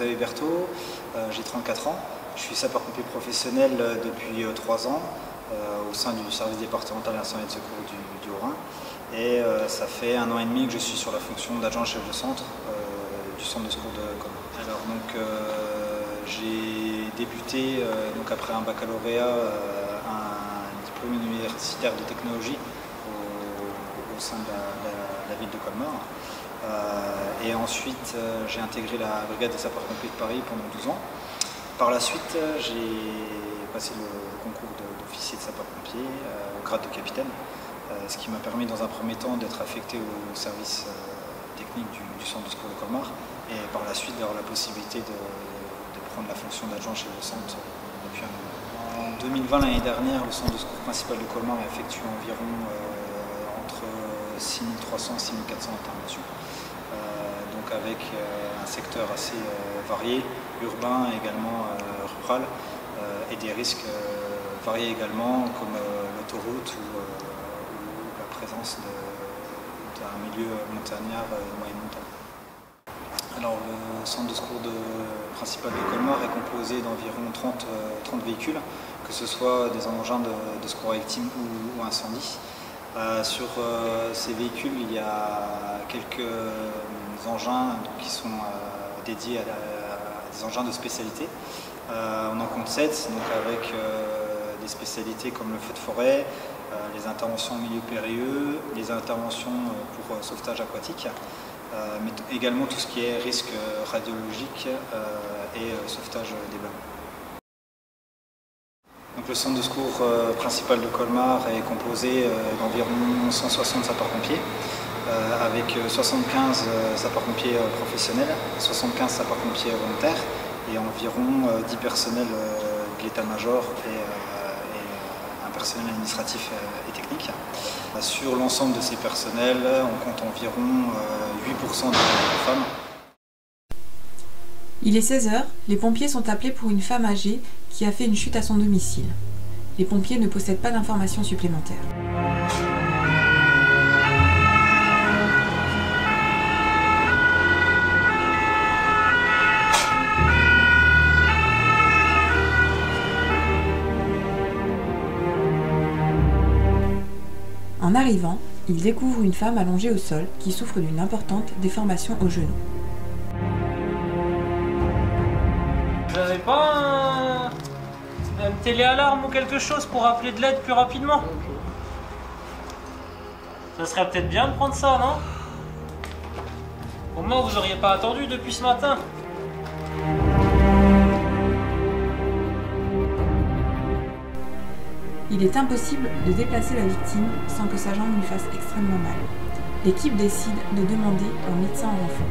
Xavier Berthaud, j'ai 34 ans. Je suis sapeur-pompier professionnel depuis 3 ans au sein du service départemental d'incendie et de secours du Haut-Rhin. Et ça fait 1 an et demi que je suis sur la fonction d'adjoint chef de centre du centre de secours de Colmar. Alors j'ai débuté après un baccalauréat, un diplôme universitaire de technologie au sein de la ville de Colmar. Et ensuite j'ai intégré la brigade des sapeurs-pompiers de Paris pendant 12 ans. Par la suite j'ai passé le concours d'officier de sapeur-pompier au grade de capitaine, ce qui m'a permis dans un premier temps d'être affecté au service technique du centre de secours de Colmar et par la suite d'avoir la possibilité de prendre la fonction d'adjoint chef de centre depuis 1 an. En 2020, l'année dernière, le centre de secours principal de Colmar a effectué environ entre 6300 et 6400 interventions, donc avec un secteur assez varié, urbain et également rural, et des risques variés également comme l'autoroute ou la présence d'un milieu montagnard et moyenne montagne. Alors le centre de secours principal de Colmar est composé d'environ 30 véhicules, que ce soit des engins de secours à victimes ou incendie. Sur ces véhicules, il y a quelques engins qui sont dédiés à des engins de spécialité. On en compte 7, donc avec des spécialités comme le feu de forêt, les interventions en milieu périlleux, les interventions pour sauvetage aquatique, mais également tout ce qui est risque radiologique et sauvetage des bains. Donc, le centre de secours principal de Colmar est composé d'environ 160 sapeurs-pompiers, avec 75 sapeurs-pompiers professionnels, 75 sapeurs-pompiers volontaires et environ 10 personnels de l'état-major et un personnel administratif et technique. Sur l'ensemble de ces personnels, on compte environ 8% de femmes. Il est 16 h, les pompiers sont appelés pour une femme âgée qui a fait une chute à son domicile. Les pompiers ne possèdent pas d'informations supplémentaires. En arrivant, ils découvrent une femme allongée au sol qui souffre d'une importante déformation au genou. Vous n'avez pas un téléalarme ou quelque chose pour appeler de l'aide plus rapidement? Ça serait peut-être bien de prendre ça, non? Au moins vous n'auriez pas attendu depuis ce matin. Il est impossible de déplacer la victime sans que sa jambe lui fasse extrêmement mal. L'équipe décide de demander un médecin en renfort.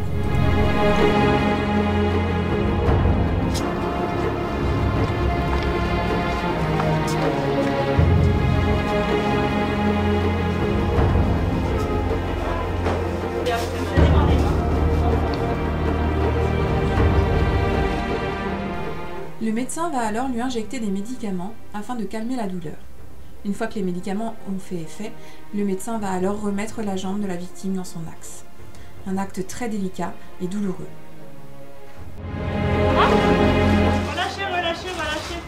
Le médecin va alors lui injecter des médicaments afin de calmer la douleur. Une fois que les médicaments ont fait effet, le médecin va alors remettre la jambe de la victime dans son axe. Un acte très délicat et douloureux. Relâchez, relâchez, relâchez.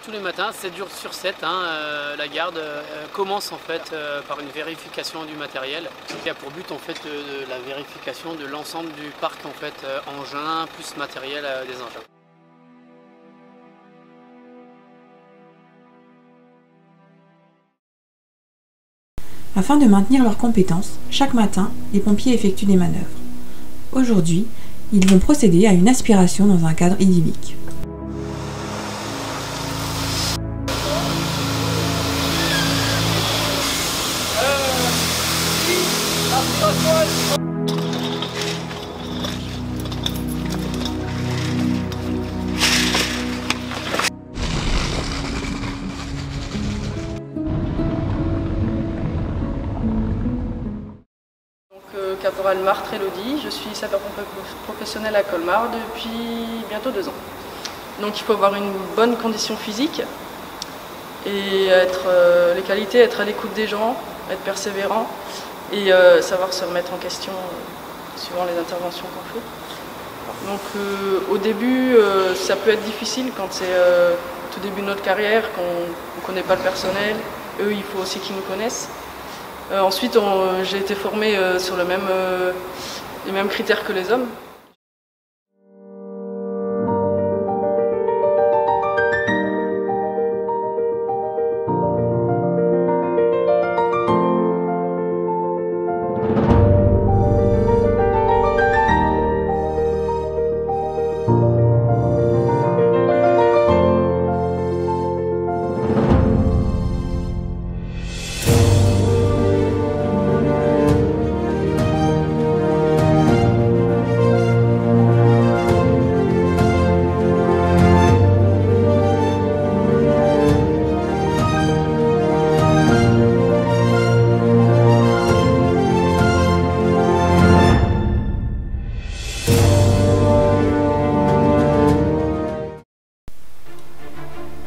Tous les matins, 7 jours sur 7, la garde commence en fait par une vérification du matériel qui a pour but en fait de la vérification de l'ensemble du parc en fait engins plus matériel des engins. Afin de maintenir leurs compétences, chaque matin, les pompiers effectuent des manœuvres. Aujourd'hui, ils vont procéder à une aspiration dans un cadre idyllique. Caporal Marthe Elodie, je suis sapeur-pompier professionnel à Colmar depuis bientôt 2 ans. Donc il faut avoir une bonne condition physique et les qualités, être à l'écoute des gens, être persévérant et savoir se remettre en question suivant les interventions qu'on fait. Donc au début, ça peut être difficile quand c'est tout début de notre carrière, qu'on ne connaît pas le personnel. Eux, il faut aussi qu'ils nous connaissent. Ensuite, j'ai été formée sur les mêmes critères que les hommes.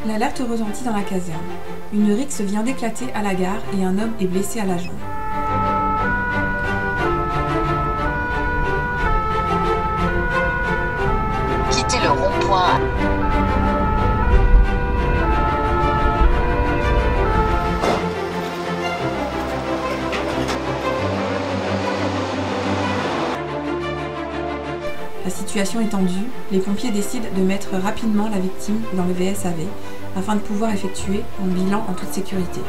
L'alerte retentit dans la caserne. Une rixe vient d'éclater à la gare et un homme est blessé à la jambe. Quittez le rond-point. La situation est tendue, les pompiers décident de mettre rapidement la victime dans le VSAV afin de pouvoir effectuer un bilan en toute sécurité.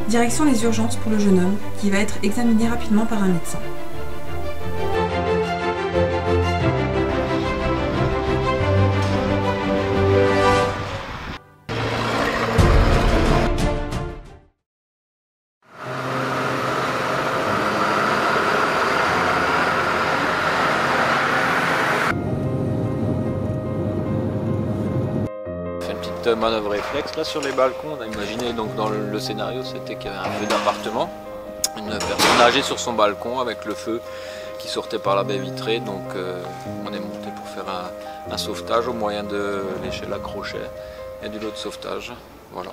Direction les urgences pour le jeune homme, qui va être examiné rapidement par un médecin. Manœuvre réflexe là sur les balcons. On a imaginé, donc dans le scénario, c'était qu'il y avait un feu d'appartement, une personne âgée sur son balcon avec le feu qui sortait par la baie vitrée, donc on est monté pour faire un sauvetage au moyen de l'échelle à crochet et du lot de sauvetage. Voilà.